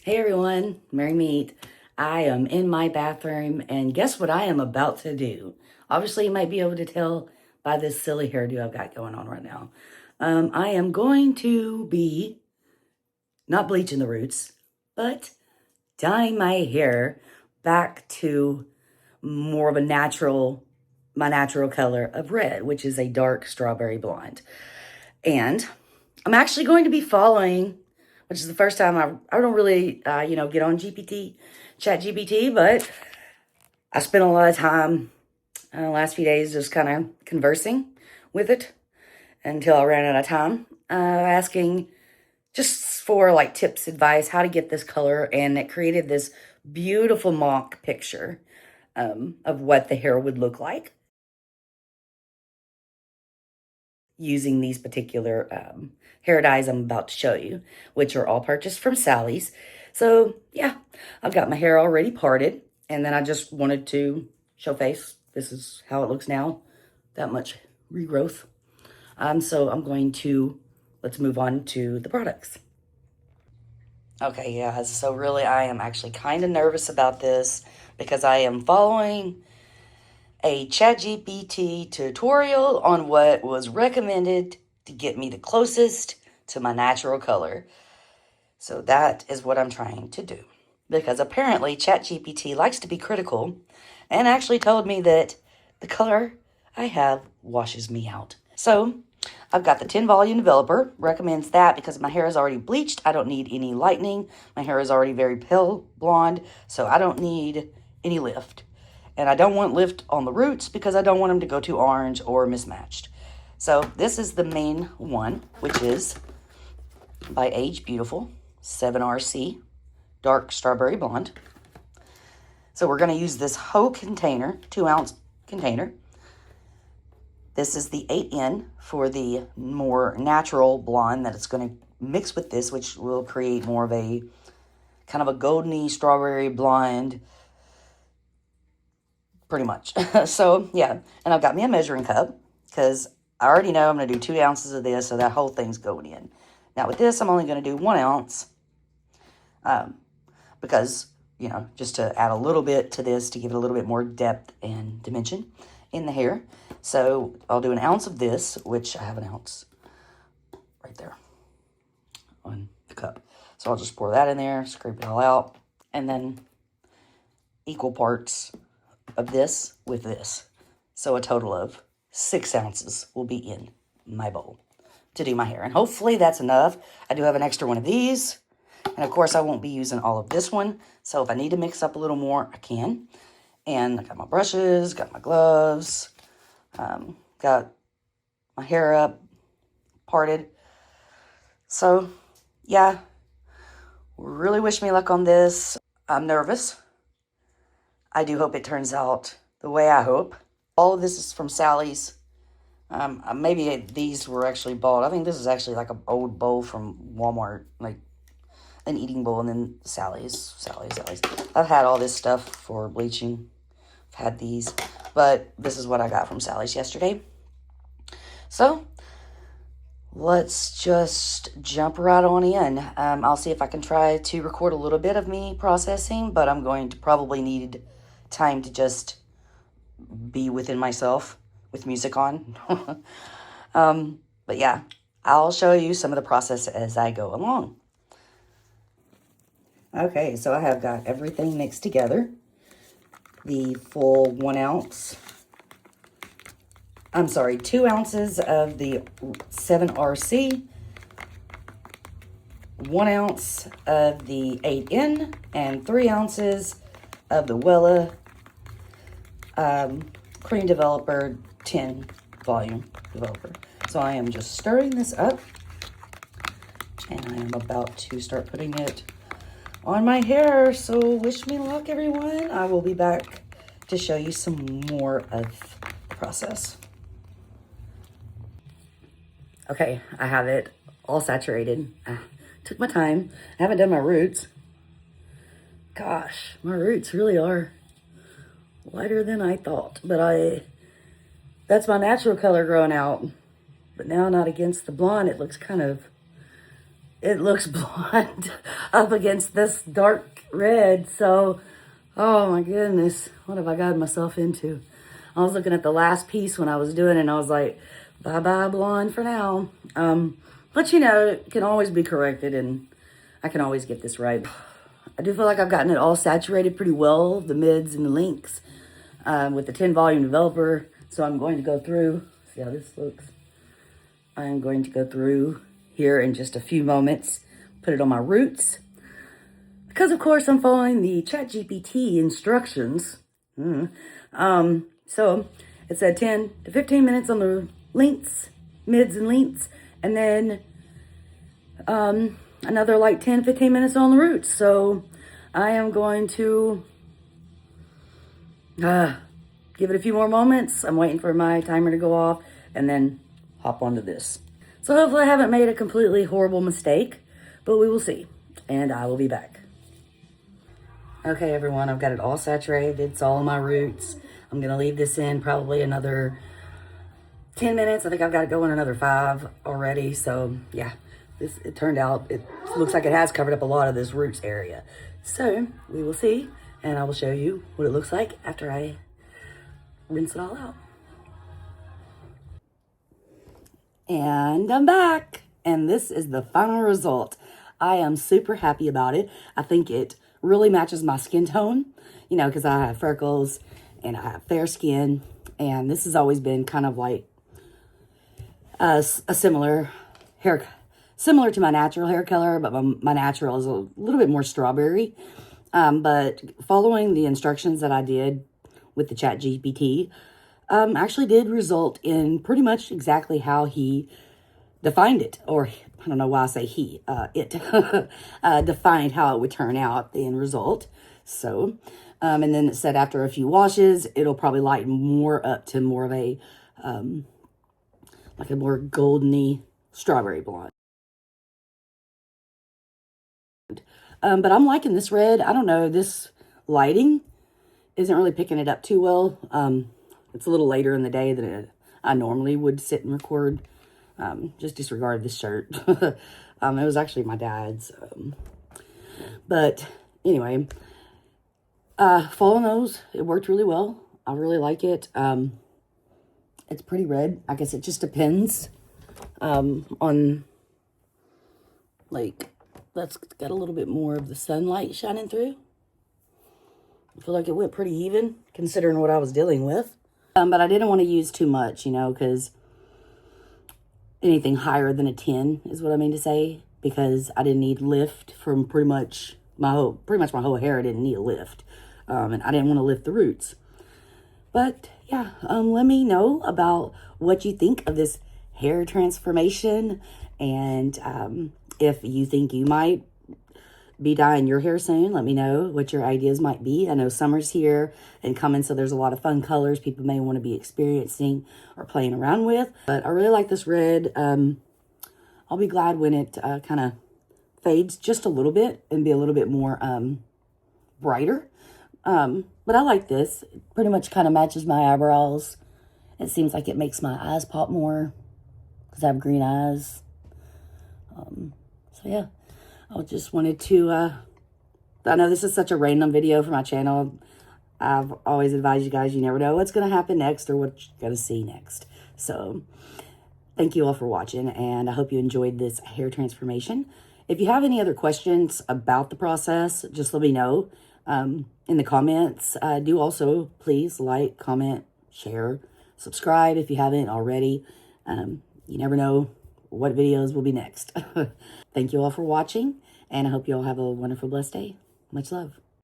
Hey everyone, Merry Meet. I am in my bathroom and guess what I am about to do? Obviously you might be able to tell by this silly hairdo I've got going on right now. I am going to be not bleaching the roots, but dyeing my hair back to more of my natural color of red, which is a dark strawberry blonde. And I'm actually going to be following, which is the first time I don't really, get on Chat GPT, but I spent a lot of time last few days just kind of conversing with it until I ran out of time, asking just for like tips, advice, how to get this color. And it created this beautiful mock picture of what the hair would look like using these particular hair dyes I'm about to show you, which are all purchased from Sally's. So yeah, I've got my hair already parted, and then I just wanted to show face. This is how it looks now, that much regrowth. So I'm going to, let's move on to the products. Okay, yeah, so really I am actually kind of nervous about this because I am following a Chat GPT tutorial on what was recommended to get me the closest to my natural color. So that is what I'm trying to do. Because apparently Chat GPT likes to be critical and actually told me that the color I have washes me out. So I've got the 10 volume developer, recommends that because my hair is already bleached. I don't need any lightening. My hair is already very pale blonde, so I don't need any lift. And I don't want lift on the roots because I don't want them to go too orange or mismatched. So this is the main one, which is by Age Beautiful, 7RC, Dark Strawberry Blonde. So we're going to use this whole container, 2-ounce container. This is the 8N for the more natural blonde that it's going to mix with this, which will create more of a kind of a goldeny strawberry blonde, pretty much. So yeah, and I've got me a measuring cup because I already know I'm going to do 2 ounces of this, so that whole thing's going in. Now with this, I'm only going to do 1 ounce because, just to add a little bit to this to give it a little bit more depth and dimension in the hair. So I'll do 1 ounce of this, which I have 1 ounce right there on the cup. So I'll just pour that in there, scrape it all out, and then equal parts of this with this. So a total of 6 ounces will be in my bowl to do my hair. And hopefully that's enough. I do have an extra one of these. And of course I won't be using all of this one. So if I need to mix up a little more, I can. And I got my brushes, got my gloves, got my hair up, parted. So yeah, really wish me luck on this. I'm nervous. I do hope it turns out the way I hope. All of this is from Sally's. Maybe these were actually bought. I think this is actually like an old bowl from Walmart, like an eating bowl, and then Sally's. I've had all this stuff for bleaching. I've had these, but this is what I got from Sally's yesterday. So let's just jump right on in. I'll see if I can try to record a little bit of me processing, but I'm going to probably need time to just be within myself with music on. But yeah, I'll show you some of the process as I go along. Okay, so I have got everything mixed together. The full 1 ounce, 2 ounces of the 7RC, 1 ounce of the 8N, and 3 ounces of the Wella Cream Developer 10 volume developer. So I am just stirring this up, and I am about to start putting it on my hair. So wish me luck, everyone. I will be back to show you some more of the process. Okay, I have it all saturated. I took my time. I haven't done my roots. Gosh, my roots really are lighter than I thought, but that's my natural color growing out. But now, not against the blonde, it looks kind of it looks blonde up against this dark red. So, oh my goodness, what have I gotten myself into? I was looking at the last piece when I was doing it, and I was like, bye-bye blonde for now. But you know, it can always be corrected, and I can always get this right. I do feel like I've gotten it all saturated pretty well, the mids and the links, with the 10 volume developer. So I'm going to go through, see how this looks. I'm going to go through here in just a few moments, put it on my roots. Because of course I'm following the Chat GPT instructions. So it said 10 to 15 minutes on the links, mids and links, and then another like 10, 15 minutes on the roots. So I am going to give it a few more moments. I'm waiting for my timer to go off and then hop onto this. So hopefully I haven't made a completely horrible mistake, but we will see. And I will be back. Okay, everyone, I've got it all saturated. It's all my roots. I'm going to leave this in probably another 10 minutes. I think I've got it going another 5 already. So yeah, it turned out, it looks like it has covered up a lot of this roots area. So we will see, and I will show you what it looks like after I rinse it all out. And I'm back, and this is the final result. I am super happy about it. I think it really matches my skin tone, you know, because I have freckles and I have fair skin, and this has always been kind of like a similar hair, similar to my natural hair color, but my natural is a little bit more strawberry. But following the instructions that I did with the Chat GPT actually did result in pretty much exactly how he defined it, or I don't know why I say he, it defined how it would turn out, the end result. So, and then it said after a few washes, it'll probably lighten more up to more of a, like a more goldeny strawberry blonde. But I'm liking this red. I don't know, this lighting isn't really picking it up too well. It's a little later in the day than I normally would sit and record. Just disregard this shirt. It was actually my dad's. But anyway, following those, it worked really well. I really like it. It's pretty red. I guess it just depends on, like, that's got a little bit more of the sunlight shining through. I feel like it went pretty even considering what I was dealing with. But I didn't want to use too much, you know, because anything higher than a 10 is what I mean to say, because I didn't need lift from pretty much my whole hair. I didn't need a lift. And I didn't want to lift the roots. But yeah, let me know about what you think of this hair transformation, and if you think you might be dyeing your hair soon, let me know what your ideas might be. I know summer's here and coming, so there's a lot of fun colors people may want to be experiencing or playing around with. But I really like this red. I'll be glad when it kind of fades just a little bit and be a little bit more brighter. But I like this. It pretty much kind of matches my eyebrows. It seems like it makes my eyes pop more because I have green eyes. So yeah, I just wanted to, I know this is such a random video for my channel. I've always advised you guys, you never know what's going to happen next or what you're going to see next. So thank you all for watching, and I hope you enjoyed this hair transformation. If you have any other questions about the process, just let me know in the comments. Do also please like, comment, share, subscribe if you haven't already. You never know what videos will be next. Thank you all for watching, and I hope you all have a wonderful, blessed day. Much love.